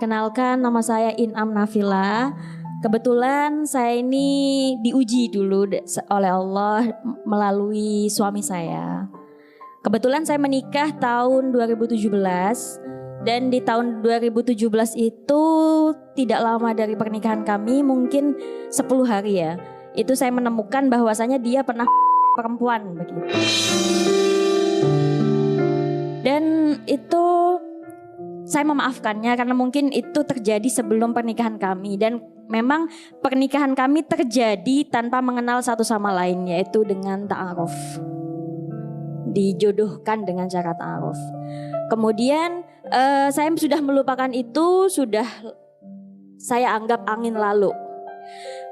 Perkenalkan, nama saya Inam Nafila. Kebetulan saya ini diuji dulu oleh Allah melalui suami saya. Kebetulan saya menikah tahun 2017 dan di tahun 2017 itu tidak lama dari pernikahan kami, mungkin 10 hari ya. Itu saya menemukan bahwasanya dia pernah perempuan begitu. Dan itu saya memaafkannya karena mungkin itu terjadi sebelum pernikahan kami. Dan memang pernikahan kami terjadi tanpa mengenal satu sama lain, yaitu dengan ta'aruf. Dijodohkan dengan cara ta'aruf. Kemudian saya sudah melupakan itu, sudah saya anggap angin lalu.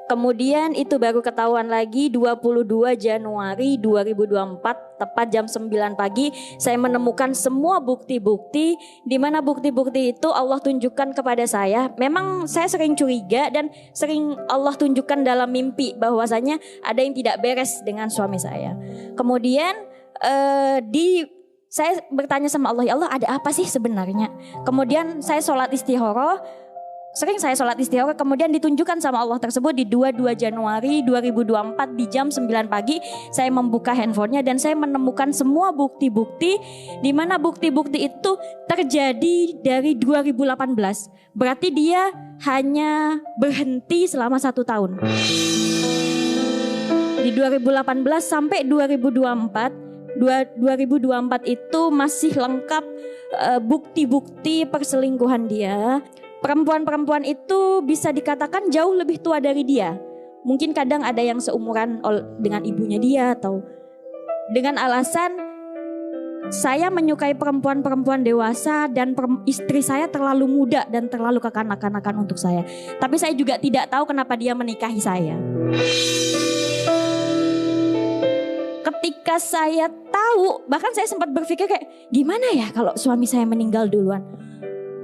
Kemudian itu baru ketahuan lagi 22 Januari 2024 tepat jam 9 pagi saya menemukan semua bukti-bukti, di mana bukti-bukti itu Allah tunjukkan kepada saya. Memang saya sering curiga dan sering Allah tunjukkan dalam mimpi bahwasanya ada yang tidak beres dengan suami saya. Kemudian saya bertanya sama Allah, ya Allah ada apa sih sebenarnya? Kemudian saya sholat istikharah. Sering saya sholat istikharah, kemudian ditunjukkan sama Allah tersebut di 22 Januari 2024 di jam 9 pagi saya membuka handphonenya dan saya menemukan semua bukti-bukti, di mana bukti-bukti itu terjadi dari 2018. Berarti dia hanya berhenti selama 1 tahun. Di 2018 sampai 2024 itu masih lengkap bukti-bukti perselingkuhan dia. Perempuan-perempuan itu bisa dikatakan jauh lebih tua dari dia. Mungkin kadang ada yang seumuran dengan ibunya dia, atau dengan alasan saya menyukai perempuan-perempuan dewasa dan istri saya terlalu muda dan terlalu kekanak-kanakan untuk saya. Tapi saya juga tidak tahu kenapa dia menikahi saya. Ketika saya tahu, bahkan saya sempat berpikir kayak gimana ya kalau suami saya meninggal duluan.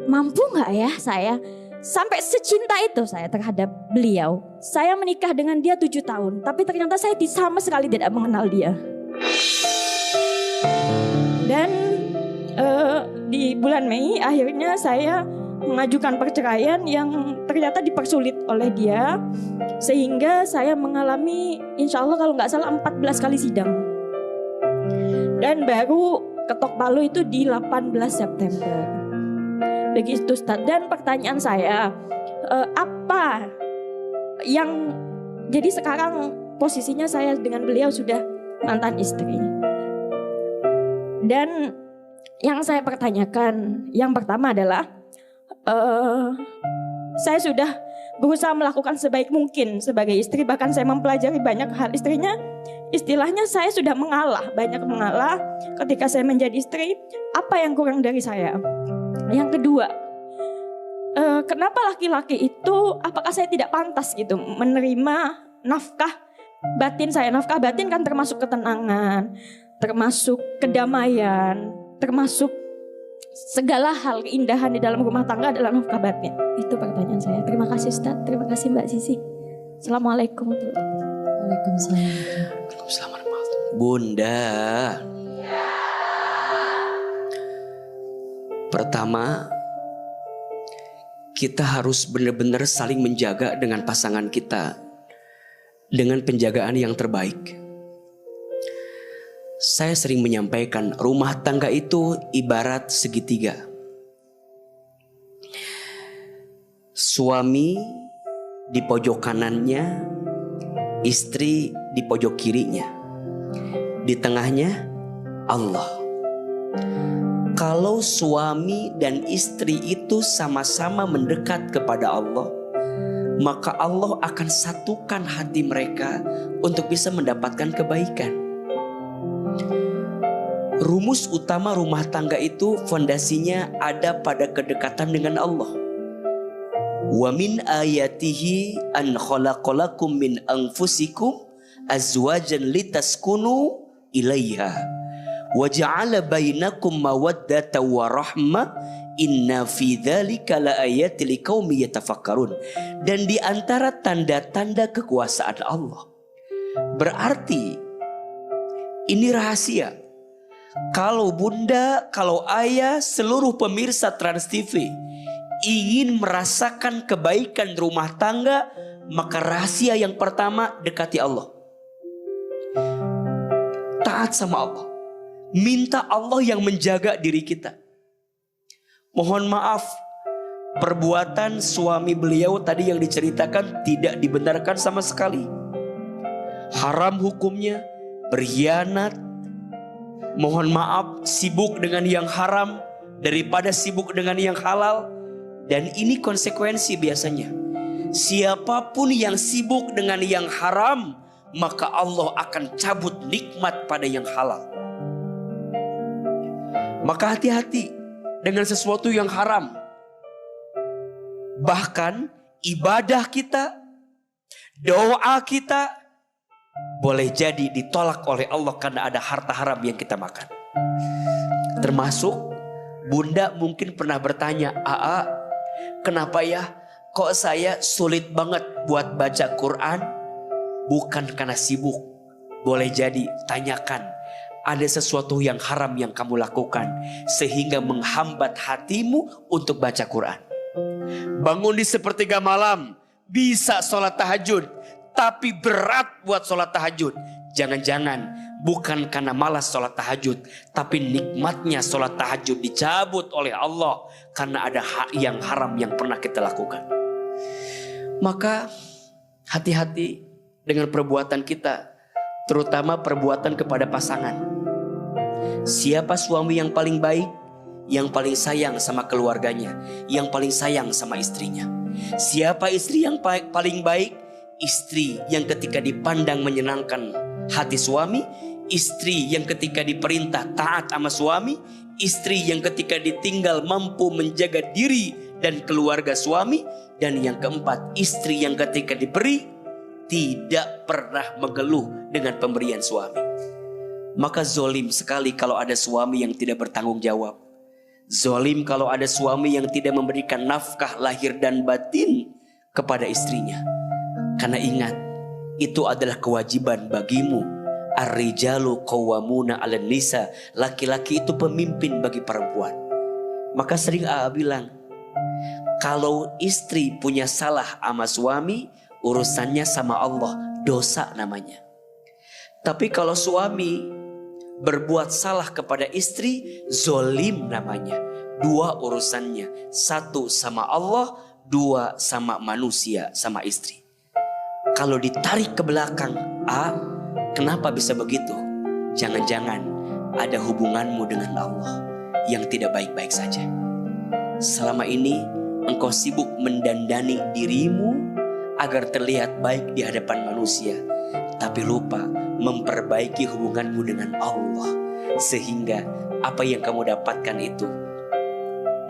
Mampu gak ya saya? Sampai secinta itu saya terhadap beliau. Saya menikah dengan dia 7 tahun. Tapi ternyata saya sama sekali tidak mengenal dia. Dan di bulan Mei akhirnya saya mengajukan perceraian yang ternyata dipersulit oleh dia. Sehingga saya mengalami insya Allah kalau gak salah 14 kali sidang. Dan baru ketok palu itu di 18 September. Begitu Ustaz. Dan pertanyaan saya, apa yang jadi sekarang posisinya saya dengan beliau sudah mantan istri. Dan yang saya pertanyakan yang pertama adalah saya sudah berusaha melakukan sebaik mungkin sebagai istri, bahkan saya mempelajari banyak hal istrinya. Istilahnya saya sudah banyak mengalah ketika saya menjadi istri. Apa yang kurang dari saya? Yang kedua, kenapa laki-laki itu, apakah saya tidak pantas gitu menerima nafkah batin saya? Nafkah batin kan termasuk ketenangan, termasuk kedamaian, termasuk segala hal keindahan di dalam rumah tangga adalah nafkah batin. Itu pertanyaan saya. Terima kasih Ustaz, terima kasih Mbak Sisi. Assalamualaikum warahmatullahi wabarakatuh. Waalaikumsalam. Bunda, pertama, kita harus benar-benar saling menjaga dengan pasangan kita dengan penjagaan yang terbaik. Saya sering menyampaikan rumah tangga itu ibarat segitiga. Suami di pojok kanannya, istri di pojok kirinya. Di tengahnya Allah. Kalau suami dan istri itu sama-sama mendekat kepada Allah, maka Allah akan satukan hati mereka untuk bisa mendapatkan kebaikan. Rumus utama rumah tangga itu fondasinya ada pada kedekatan dengan Allah. Wa min ayatihi an khalaqalakum min anfusikum azwajan litaskunu ilaiha wa ja'ala bainakum mawaddata wa rahmah inna fi dzalika laayatil liqaumin yatafakkarun. Dan di antara tanda-tanda kekuasaan Allah, berarti ini rahasia. Kalau bunda, kalau ayah, seluruh pemirsa Trans TV ingin merasakan kebaikan rumah tangga, maka rahasia yang pertama, dekati Allah. Taat sama Allah. Minta Allah yang menjaga diri kita. Mohon maaf, perbuatan suami beliau tadi yang diceritakan tidak dibenarkan sama sekali. Haram hukumnya, berkhianat. Mohon maaf, sibuk dengan yang haram daripada sibuk dengan yang halal. Dan ini konsekuensi biasanya. Siapapun yang sibuk dengan yang haram, maka Allah akan cabut nikmat pada yang halal. Maka hati-hati dengan sesuatu yang haram. Bahkan ibadah kita, doa kita boleh jadi ditolak oleh Allah karena ada harta haram yang kita makan. Termasuk Bunda mungkin pernah bertanya, "Aa, kenapa ya kok saya sulit banget buat baca Quran?" Bukan karena sibuk. Boleh jadi tanyakan, ada sesuatu yang haram yang kamu lakukan sehingga menghambat hatimu untuk baca Quran. Bangun di sepertiga malam, bisa sholat tahajud, tapi berat buat sholat tahajud. Jangan-jangan bukan karena malas sholat tahajud, tapi nikmatnya sholat tahajud dicabut oleh Allah karena ada hak yang haram yang pernah kita lakukan. Maka hati-hati dengan perbuatan kita, terutama perbuatan kepada pasangan. Siapa suami yang paling baik? Yang paling sayang sama keluarganya, yang paling sayang sama istrinya. Siapa istri yang paling baik? Istri yang ketika dipandang menyenangkan hati suami, istri yang ketika diperintah taat sama suami, istri yang ketika ditinggal mampu menjaga diri dan keluarga suami, dan yang keempat, istri yang ketika diberi tidak pernah mengeluh dengan pemberian suami. Maka zolim sekali kalau ada suami yang tidak bertanggung jawab. Zolim kalau ada suami yang tidak memberikan nafkah lahir dan batin kepada istrinya. Karena ingat, itu adalah kewajiban bagimu. Ar-rijalu qawwamuna 'alan nisa. Laki-laki itu pemimpin bagi perempuan. Maka sering AA bilang, kalau istri punya salah sama suami, urusannya sama Allah, dosa namanya. Tapi kalau suami berbuat salah kepada istri, zolim namanya. Dua urusannya, satu sama Allah, dua sama manusia, sama istri. Kalau ditarik ke belakang, kenapa bisa begitu? Jangan-jangan ada hubunganmu dengan Allah yang tidak baik-baik saja. Selama ini engkau sibuk mendandani dirimu agar terlihat baik di hadapan manusia, tapi lupa memperbaiki hubunganmu dengan Allah, sehingga apa yang kamu dapatkan itu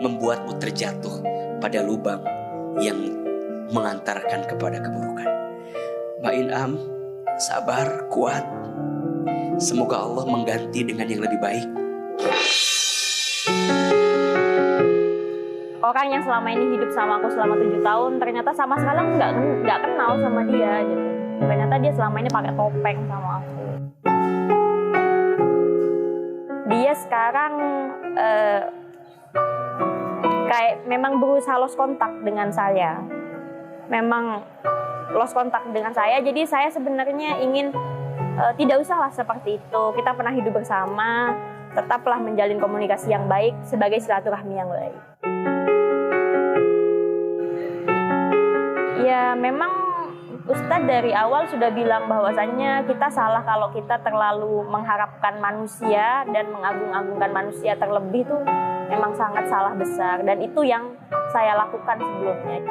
membuatmu terjatuh pada lubang yang mengantarkan kepada keburukan. Mbak Inam, sabar, kuat. Semoga Allah mengganti dengan yang lebih baik. Orang yang selama ini hidup sama aku selama 7 tahun, ternyata sama sekali aku nggak kenal sama dia gitu. Ternyata dia selama ini pakai topeng sama aku. Dia sekarang kayak memang berusaha lost kontak dengan saya. Memang lost kontak dengan saya. Jadi saya sebenarnya ingin tidak usahlah seperti itu. Kita pernah hidup bersama, tetaplah menjalin komunikasi yang baik sebagai silaturahmi yang baik. Ya memang Ustadz dari awal sudah bilang bahwasannya kita salah kalau kita terlalu mengharapkan manusia dan mengagung-agungkan manusia terlebih, itu memang sangat salah besar, dan itu yang saya lakukan sebelumnya.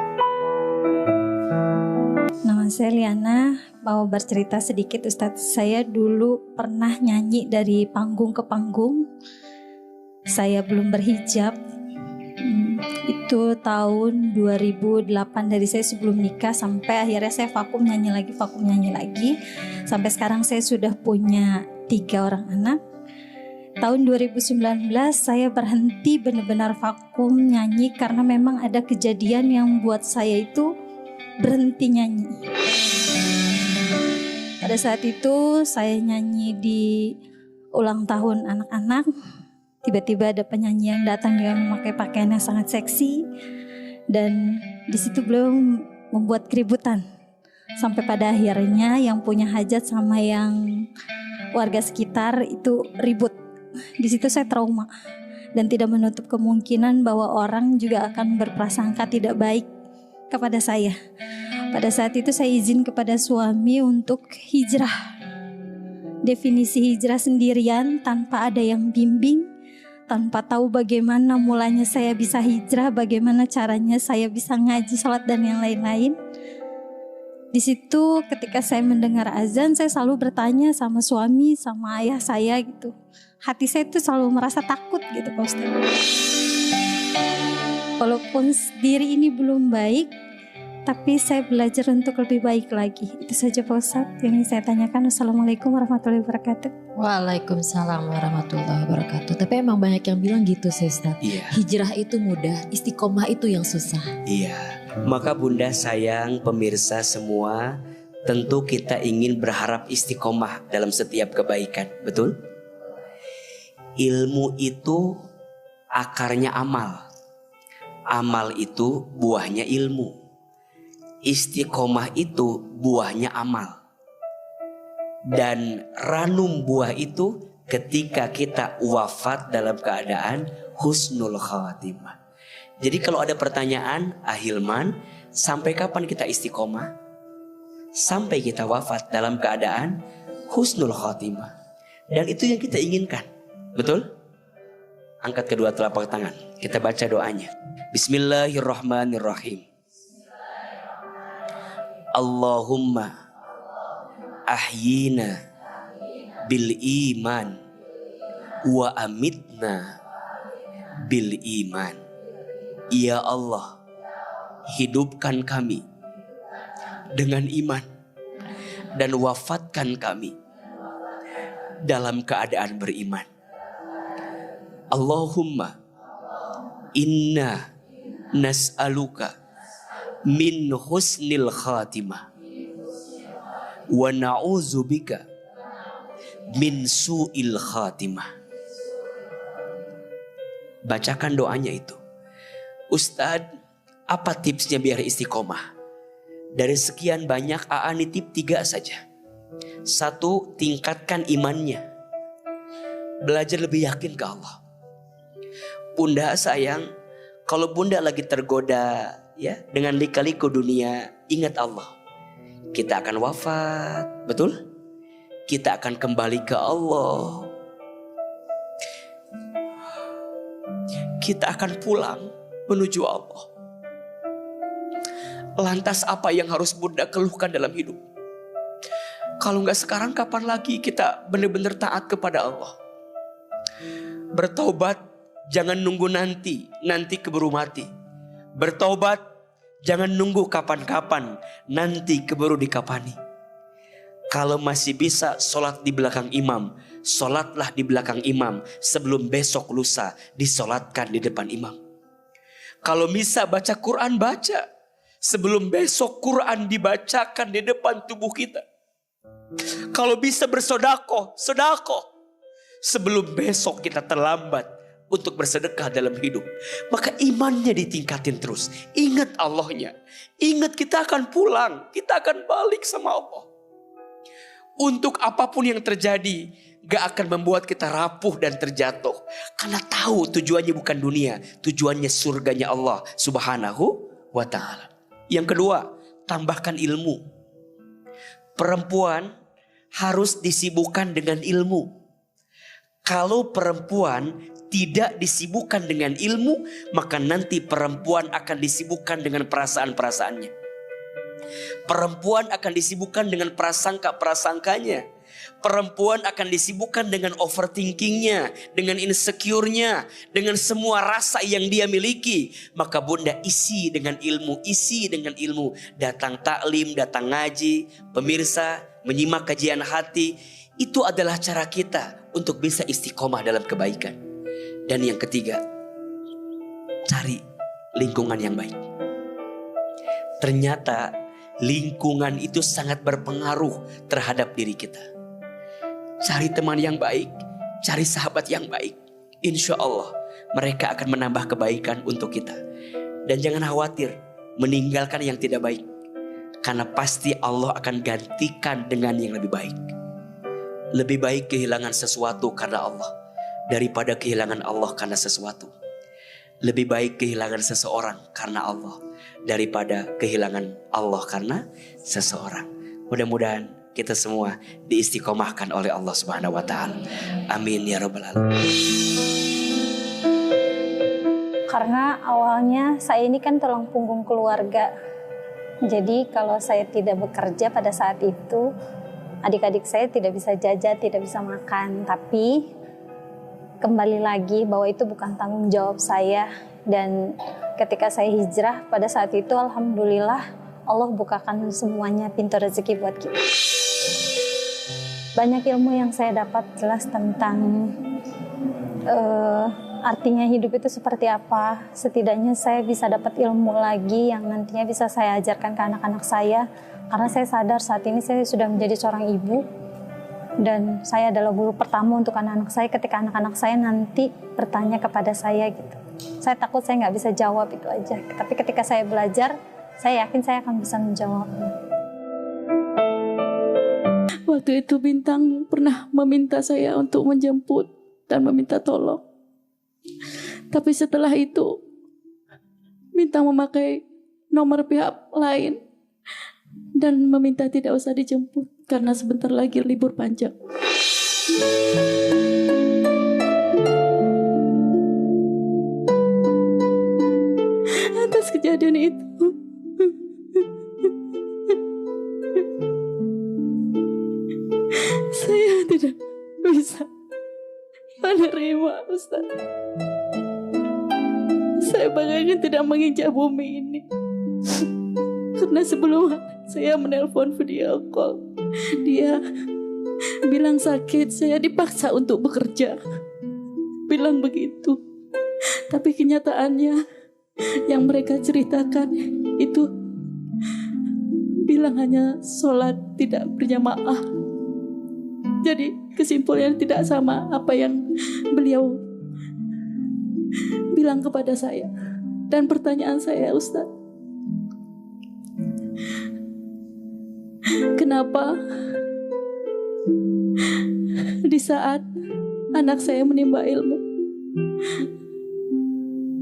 Nama saya Liana, mau bercerita sedikit Ustadz. Saya dulu pernah nyanyi dari panggung ke panggung. Saya belum berhijab. Itu tahun 2008, dari saya sebelum nikah sampai akhirnya saya vakum nyanyi lagi. Sampai sekarang saya sudah punya 3 orang anak. Tahun 2019 saya berhenti benar-benar vakum nyanyi karena memang ada kejadian yang buat saya itu berhenti nyanyi. Pada saat itu saya nyanyi di ulang tahun anak-anak. Tiba-tiba ada penyanyi yang datang dengan memakai pakaian yang sangat seksi. Dan di situ beliau membuat keributan. Sampai pada akhirnya yang punya hajat sama yang warga sekitar itu ribut. Di situ saya trauma dan tidak menutup kemungkinan bahwa orang juga akan berprasangka tidak baik kepada saya. Pada saat itu saya izin kepada suami untuk hijrah. Definisi hijrah sendirian tanpa ada yang bimbing, tanpa tahu bagaimana mulanya saya bisa hijrah, bagaimana caranya saya bisa ngaji, sholat dan yang lain-lain. Di situ ketika saya mendengar azan, saya selalu bertanya sama suami, sama ayah saya gitu. Hati saya itu selalu merasa takut gitu Pak Ustadz. Walaupun diri ini belum baik, tapi saya belajar untuk lebih baik lagi. Itu saja Pak Ustadz yang ingin saya tanyakan. Wassalamualaikum warahmatullahi wabarakatuh. Waalaikumsalam warahmatullahi wabarakatuh. Tapi emang banyak yang bilang gitu sih Ustadz. Iya. Hijrah itu mudah, istiqomah itu yang susah. Iya. Maka Bunda sayang pemirsa semua, tentu kita ingin berharap istiqomah dalam setiap kebaikan, betul? Ilmu itu akarnya amal. Amal itu buahnya ilmu. Istiqomah itu buahnya amal. Dan ranum buah itu ketika kita wafat dalam keadaan husnul khatimah. Jadi kalau ada pertanyaan, Ahilman, sampai kapan kita istiqomah? Sampai kita wafat dalam keadaan husnul khatimah. Dan itu yang kita inginkan. Betul? Angkat kedua telapak tangan. Kita baca doanya. Bismillahirrahmanirrahim. Allahumma ahyina bil iman wa amitna bil iman. Ya Allah, hidupkan kami dengan iman dan wafatkan kami dalam keadaan beriman. Allahumma inna nas'aluka min husnil khatimah wa na'udzubika min su'il khatimah. Bacakan doanya itu. Ustadz, apa tipsnya biar istiqomah? Dari sekian banyak, AA nitip 3 saja. 1, tingkatkan imannya. Belajar lebih yakin ke Allah. Bunda sayang, kalau Bunda lagi tergoda ya dengan lika-liku dunia, ingat Allah. Kita akan wafat, betul? Kita akan kembali ke Allah. Kita akan pulang menuju Allah. Lantas apa yang harus Bunda keluhkan dalam hidup? Kalau nggak sekarang, kapan lagi kita benar-benar taat kepada Allah? Bertaubat, jangan nunggu nanti keburu mati. Bertaubat, jangan nunggu kapan-kapan, nanti keburu dikapani. Kalau masih bisa sholat di belakang imam, sholatlah di belakang imam sebelum besok lusa disolatkan di depan imam. Kalau bisa baca Quran, baca sebelum besok Quran dibacakan di depan tubuh kita. Kalau bisa bersedekah, sedekah sebelum besok kita terlambat untuk bersedekah dalam hidup. Maka imannya ditingkatin terus. Ingat Allahnya. Ingat kita akan pulang, kita akan balik sama Allah. Untuk apapun yang terjadi, gak akan membuat kita rapuh dan terjatuh. Karena tahu tujuannya bukan dunia, tujuannya surganya Allah Subhanahu wa ta'ala. Yang kedua, tambahkan ilmu. Perempuan harus disibukkan dengan ilmu. Kalau perempuan tidak disibukkan dengan ilmu, maka nanti perempuan akan disibukkan dengan perasaan-perasaannya. Perempuan akan disibukkan dengan prasangka-prasangkanya. Perempuan akan disibukkan dengan overthinkingnya, dengan insecure-nya, dengan semua rasa yang dia miliki. Maka Bunda isi dengan ilmu, isi dengan ilmu. Datang taklim, datang ngaji, pemirsa menyimak kajian hati. Itu adalah cara kita untuk bisa istiqomah dalam kebaikan. Dan yang ketiga, cari lingkungan yang baik. Ternyata lingkungan itu sangat berpengaruh terhadap diri kita. Cari teman yang baik, cari sahabat yang baik. Insya Allah mereka akan menambah kebaikan untuk kita. Dan jangan khawatir meninggalkan yang tidak baik. Karena pasti Allah akan gantikan dengan yang lebih baik. Lebih baik kehilangan sesuatu karena Allah daripada kehilangan Allah karena sesuatu. Lebih baik kehilangan seseorang karena Allah daripada kehilangan Allah karena seseorang. Mudah-mudahan kita semua diistiqomahkan oleh Allah Subhanahu wa taala. Amin ya rabbal alamin. Karena awalnya saya ini kan tulang punggung keluarga. Jadi kalau saya tidak bekerja pada saat itu, adik-adik saya tidak bisa jajan, tidak bisa makan. Tapi kembali lagi bahwa itu bukan tanggung jawab saya. Dan ketika saya hijrah pada saat itu, alhamdulillah Allah bukakan semuanya pintu rezeki buat kita. Banyak ilmu yang saya dapat jelas tentang artinya hidup itu seperti apa. Setidaknya saya bisa dapat ilmu lagi yang nantinya bisa saya ajarkan ke anak-anak saya. Karena saya sadar saat ini saya sudah menjadi seorang ibu. Dan saya adalah guru pertama untuk anak-anak saya ketika anak-anak saya nanti bertanya kepada saya gitu. Saya takut saya nggak bisa jawab, itu aja. Tapi ketika saya belajar, saya yakin saya akan bisa menjawabnya. Waktu itu Bintang pernah meminta saya untuk menjemput dan meminta tolong. Tapi setelah itu Bintang memakai nomor pihak lain dan meminta tidak usah dijemput karena sebentar lagi libur panjang. Atas kejadian itu saya tidak bisa menerima, Ustaz. Saya bagaikan tidak menginjak bumi ini. Karena sebelum saya menelpon video call, dia bilang sakit, saya dipaksa untuk bekerja. Bilang begitu. Tapi kenyataannya yang mereka ceritakan itu bilang hanya sholat tidak berjamaah. Jadi kesimpulannya tidak sama apa yang beliau bilang kepada saya. Dan pertanyaan saya, Ustaz, kenapa di saat anak saya menimba ilmu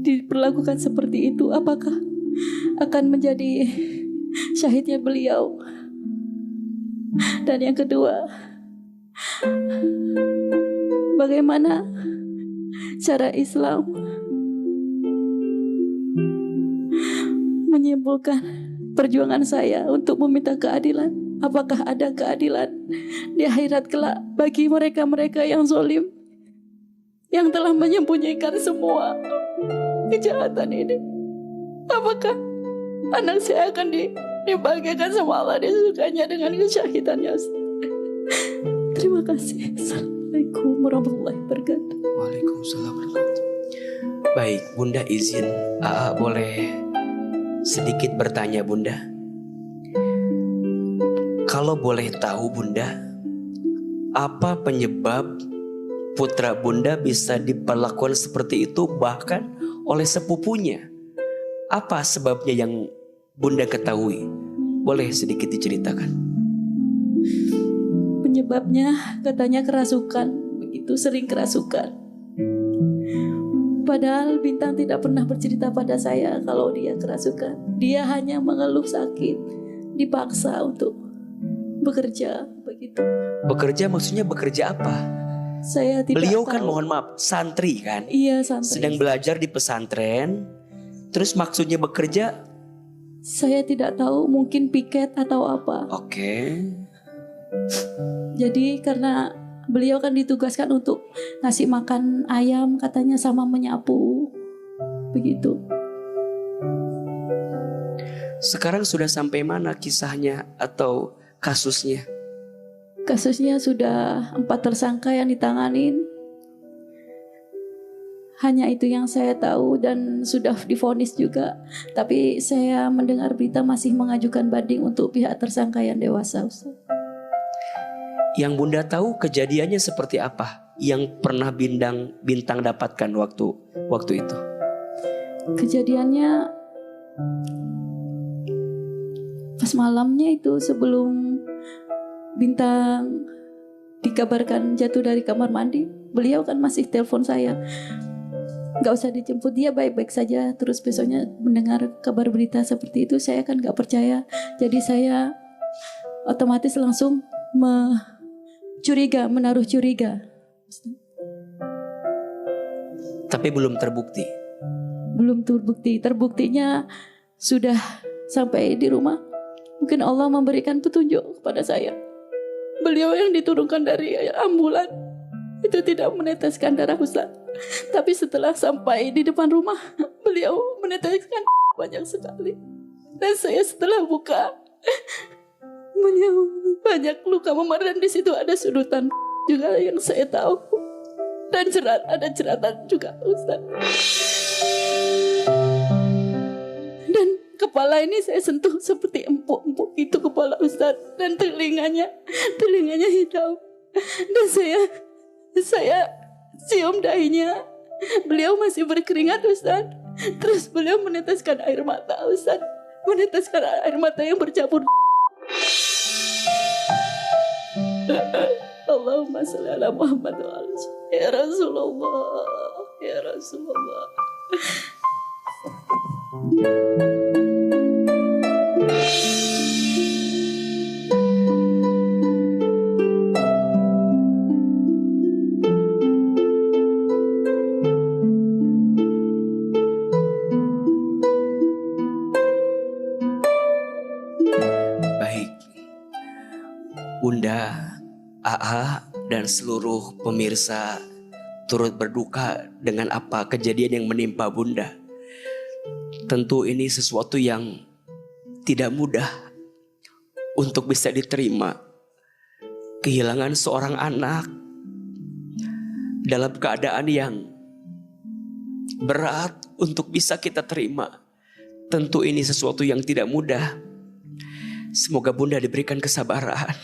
diperlakukan seperti itu? Apakah akan menjadi syahidnya beliau? Dan yang kedua, bagaimana cara Islam menyimpulkan perjuangan saya untuk meminta keadilan? Apakah ada keadilan di akhirat kelak bagi mereka-mereka yang zalim, yang telah menyembunyikan semua kejahatan ini? Apakah anak saya akan dibahagiakan sama Allah, disukainya dengan kesyahidannya? Terima kasih. Assalamualaikum warahmatullahi wabarakatuh. Waalaikumsalam warahmatullahi wabarakatuh. Baik, Bunda izin boleh sedikit bertanya, Bunda? Kalau boleh tahu, Bunda, apa penyebab putra Bunda bisa diperlakukan seperti itu bahkan oleh sepupunya? Apa sebabnya yang Bunda ketahui? Boleh sedikit diceritakan? Penyebabnya katanya kerasukan, begitu sering kerasukan. Padahal Bintang tidak pernah bercerita pada saya kalau dia kerasukan. Dia hanya mengeluh sakit, dipaksa untuk bekerja, begitu. Bekerja maksudnya bekerja apa? Saya tidak Beliau tahu. kan mohon maaf santri kan? Iya, santri. Sedang belajar di pesantren. Terus maksudnya bekerja? Saya tidak tahu, mungkin piket atau apa. Oke. Jadi karena beliau kan ditugaskan untuk ngasih makan ayam katanya sama menyapu, begitu. Sekarang sudah sampai mana kisahnya atau kasusnya? Kasusnya sudah 4 tersangka yang ditanganin. Hanya itu yang saya tahu dan sudah divonis juga. Tapi saya mendengar berita masih mengajukan banding untuk pihak tersangka yang dewasa, Ustaz. Yang Bunda tahu kejadiannya seperti apa? Yang pernah Bintang dapatkan waktu itu? Kejadiannya Pas malamnya itu sebelum Bintang dikabarkan jatuh dari kamar mandi, beliau kan masih telepon saya. Gak usah dijemput, dia baik-baik saja. Terus besoknya mendengar kabar berita seperti itu, saya kan gak percaya. Jadi saya otomatis langsung menaruh curiga. Tapi belum terbukti. Belum terbukti. Terbuktinya sudah sampai di rumah. Mungkin Allah memberikan petunjuk kepada saya. Beliau yang diturunkan dari ambulan itu tidak meneteskan darah Ustaz. Tapi setelah sampai di depan rumah, beliau meneteskan banyak sekali. Dan saya setelah buka, banyak luka memar, dan di situ ada sudutan juga yang saya tahu. Dan ada jeratan juga Ustaz. Dan kepala ini saya sentuh seperti empuk-empuk itu kepala Ustaz. Dan telinganya hitam. Dan saya cium dahinya. Beliau masih berkeringat Ustaz. Terus beliau meneteskan air mata Ustaz. Meneteskan air mata yang bercampur. Allahumma sholli ala Muhammad wa ala ya Rasulullah, ya Rasulullah. Baik, Bunda, AA, dan seluruh pemirsa turut berduka dengan apa kejadian yang menimpa Bunda. Tentu ini sesuatu yang tidak mudah untuk bisa diterima. Kehilangan seorang anak dalam keadaan yang berat untuk bisa kita terima. Tentu ini sesuatu yang tidak mudah. Semoga Bunda diberikan kesabaran,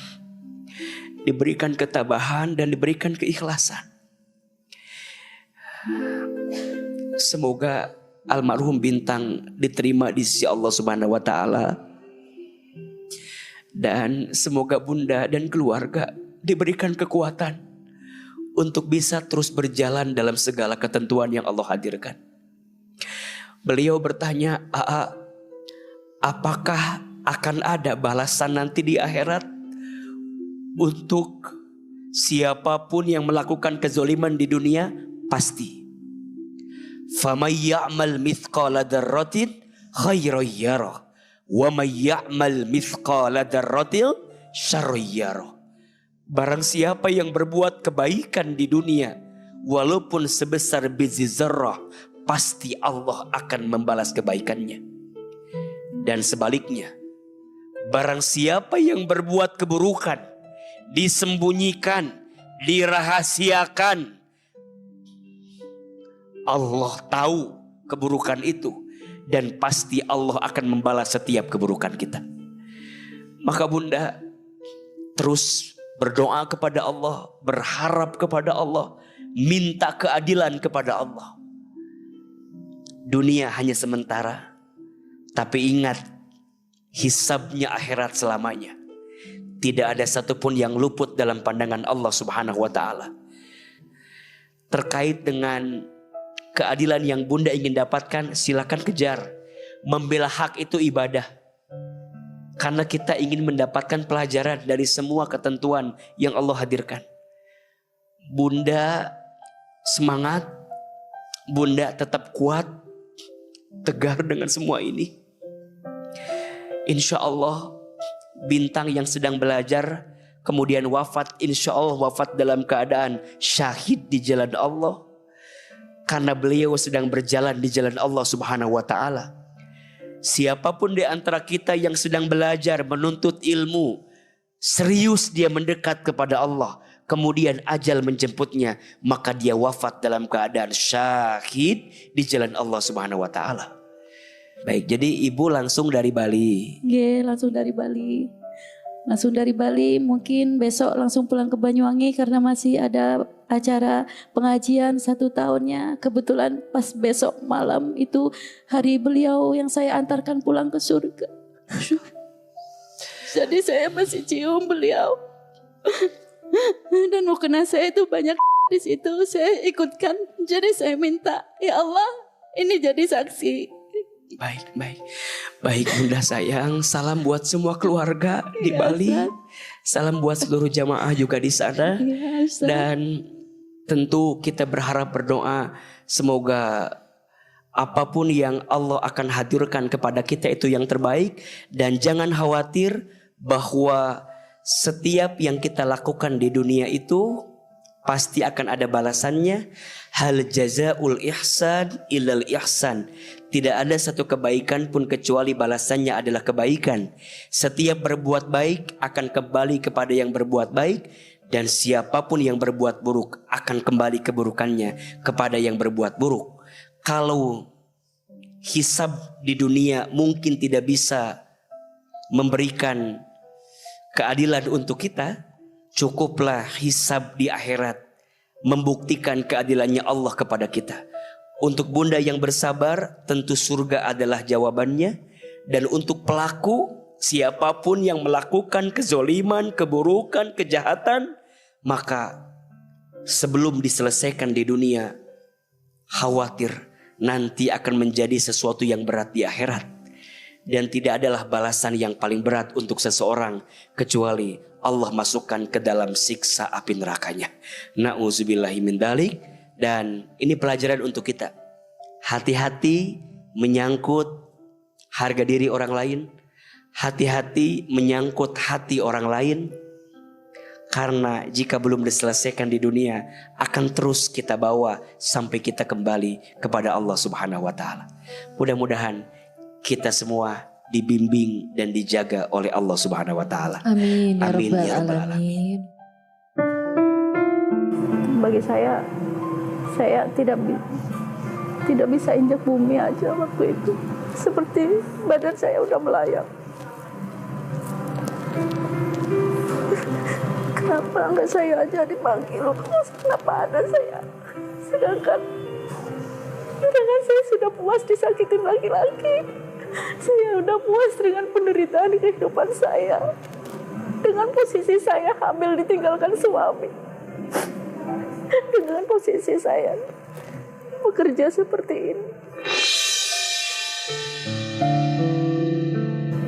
diberikan ketabahan, dan diberikan keikhlasan. Semoga almarhum Bintang diterima di sisi Allah Subhanahu wa taala. Dan semoga Bunda dan keluarga diberikan kekuatan untuk bisa terus berjalan dalam segala ketentuan yang Allah hadirkan. Beliau bertanya, "AA, apakah akan ada balasan nanti di akhirat untuk siapapun yang melakukan kezaliman di dunia?" Pasti. "Faman ya'mal mithqala dzarratin khairan yarah, wa man ya'mal mithqala dzarratin syarran yarah." Barang siapa yang berbuat kebaikan di dunia walaupun sebesar biji zarrah, pasti Allah akan membalas kebaikannya. Dan sebaliknya, barang siapa yang berbuat keburukan, disembunyikan, dirahasiakan, Allah tahu keburukan itu, dan pasti Allah akan membalas setiap keburukan kita. Maka Bunda terus berdoa kepada Allah, berharap kepada Allah, minta keadilan kepada Allah. Dunia hanya sementara, tapi ingat, hisabnya akhirat selamanya. Tidak ada satupun yang luput dalam pandangan Allah Subhanahu wa taala. Terkait dengan keadilan yang Bunda ingin dapatkan, silakan kejar. Membela hak itu ibadah. Karena kita ingin mendapatkan pelajaran dari semua ketentuan yang Allah hadirkan. Bunda semangat, Bunda tetap kuat, tegar dengan semua ini. Insya Allah Bintang yang sedang belajar kemudian wafat, insya Allah wafat dalam keadaan syahid di jalan Allah. Karena beliau sedang berjalan di jalan Allah Subhanahu wa ta'ala. Siapapun di antara kita yang sedang belajar menuntut ilmu, serius dia mendekat kepada Allah, kemudian ajal menjemputnya, maka dia wafat dalam keadaan syahid di jalan Allah Subhanahu wa ta'ala. Baik, jadi Ibu langsung dari Bali. Nggih, langsung dari Bali. Langsung dari Bali, mungkin besok langsung pulang ke Banyuwangi karena masih ada acara pengajian 1 tahunnya. Kebetulan pas besok malam itu hari beliau yang saya antarkan pulang ke surga. Jadi saya masih cium beliau. Dan mukena saya itu banyak di situ, saya ikutkan. Jadi saya minta, ya Allah, ini jadi saksi. Baik Bunda sayang, salam buat semua keluarga di Bali. Salam buat seluruh jamaah juga di sana. Dan tentu kita berharap berdoa semoga apapun yang Allah akan hadirkan kepada kita itu yang terbaik. Dan jangan khawatir bahwa setiap yang kita lakukan di dunia itu pasti akan ada balasannya. Hal jazaul ihsan ilal ihsan. Tidak ada satu kebaikan pun kecuali balasannya adalah kebaikan. Setiap berbuat baik akan kembali kepada yang berbuat baik. Dan siapapun yang berbuat buruk akan kembali keburukannya kepada yang berbuat buruk. Kalau hisab di dunia mungkin tidak bisa memberikan keadilan untuk kita, cukuplah hisab di akhirat membuktikan keadilannya Allah kepada kita. Untuk bunda yang bersabar, tentu surga adalah jawabannya. Dan untuk pelaku, siapapun yang melakukan kezoliman, keburukan, kejahatan, maka sebelum diselesaikan di dunia, khawatir nanti akan menjadi sesuatu yang berat di akhirat. Dan tidak adalah balasan yang paling berat untuk seseorang kecuali Allah masukkan ke dalam siksa api nerakanya. Na'udzubillahi min dzalik. Dan ini pelajaran untuk kita. Hati-hati menyangkut harga diri orang lain. Hati-hati menyangkut hati orang lain. Karena jika belum diselesaikan di dunia, akan terus kita bawa sampai kita kembali kepada Allah Subhanahu wa taala. Mudah-mudahan kita semua dibimbing dan dijaga oleh Allah Subhanahu wa taala. Amin ya Amin rabbal ya rabbal alamin. Bagi saya tidak bisa injak bumi aja waktu itu. Seperti badan saya udah melayang. Kenapa enggak saya aja dipanggil? Kenapa ada saya? Sedangkan saya sudah puas disakitin laki-laki. Saya udah puas dengan penderitaan di kehidupan saya. Dengan posisi saya hamil ditinggalkan suami. Dengan posisi saya bekerja seperti ini.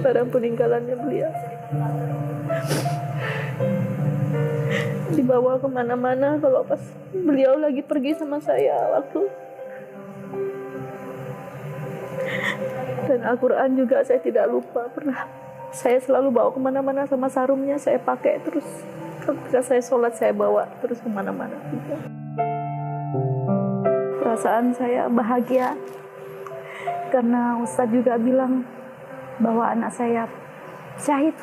Barang peninggalannya beliau dibawa kemana-mana kalau pas beliau lagi pergi sama saya waktu. Dan Al-Quran juga saya tidak lupa pernah. Saya selalu bawa kemana-mana sama sarungnya saya pakai terus. Ketika saya sholat saya bawa terus kemana-mana. Perasaan saya bahagia karena Ustadz juga bilang bahwa anak saya syahid.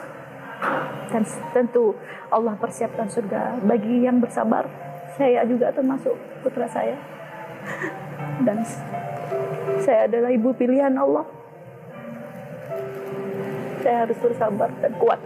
Dan tentu Allah persiapkan surga bagi yang bersabar. Saya juga termasuk putra saya. Dan saya adalah ibu pilihan Allah. Saya harus bersabar dan kuat.